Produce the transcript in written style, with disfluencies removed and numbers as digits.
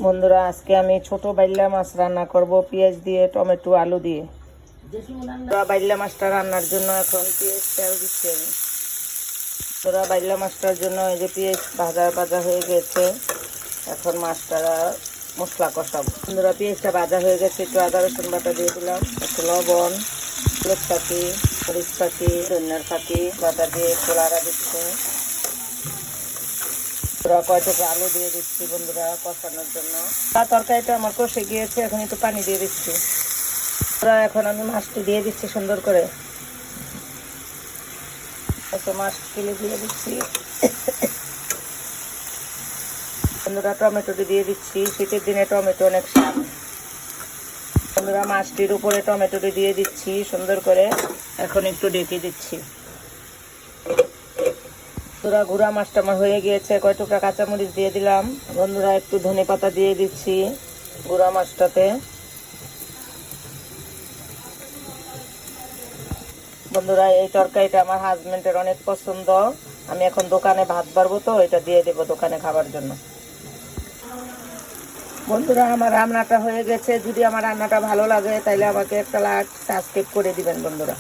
বন্ধুরা, আজকে আমি ছোট বাইল্লা মাছ রান্না করব পেঁয়াজ দিয়ে, টমেটো, আলু দিয়ে। বাইল্লা মাছটা রান্নার জন্য এখন পেঁয়াজ তেল দিচ্ছি আমি। তোরা বাইল্লা মাছটার জন্য এই যে পেঁয়াজ ভাজা ভাজা হয়ে গেছে, এখন মাছটা মশলা কষাবো। বন্ধুরা, পেঁয়াজটা ভাজা হয়ে গেছে, একটু আদা রসুন বাটা দিয়ে দিলাম, একটু লবণ, হলুদ পাখি, মরিচ পাখি, ধনিয়ার পাখি বাটা দিয়ে একটু লাড়া দিচ্ছে। কয়টুকু আলু দিয়ে দিচ্ছি বন্ধুরা কষানোর জন্য। তরকারিটা আমার কষে গিয়েছে, এখন একটু পানি দিয়ে দিচ্ছি। এখন আমি মাছটি দিয়ে দিচ্ছি সুন্দর করে, মাছ কিলে দিয়ে দিচ্ছি। বন্ধুরা, টমেটোটি দিয়ে দিচ্ছি, শীতের দিনে টমেটো অনেক স্বাদ। বন্ধুরা, মাছটির উপরে টমেটোটি দিয়ে দিচ্ছি সুন্দর করে, এখন একটু ঢেকে দিচ্ছি। বন্ধুরা, গুঁড়া মাছটা আমার হয়ে গিয়েছে, কয়টুকরা কাঁচামরিচ দিয়ে দিলাম। বন্ধুরা, একটু ধনেপাতা দিয়ে দিচ্ছি গুঁড়া মাছটাতে। বন্ধুরা, এই তরকারিটা আমার হাজবেন্ডের অনেক পছন্দ। আমি এখন দোকানে ভাত বাড়বো, তো এটা দিয়ে দেবো দোকানে খাবার জন্য। বন্ধুরা, আমার রান্নাটা হয়ে গেছে। যদি আমার রান্নাটা ভালো লাগে তাহলে আমাকে একটা লাইক সাবস্ক্রাইব করে দিবেন বন্ধুরা।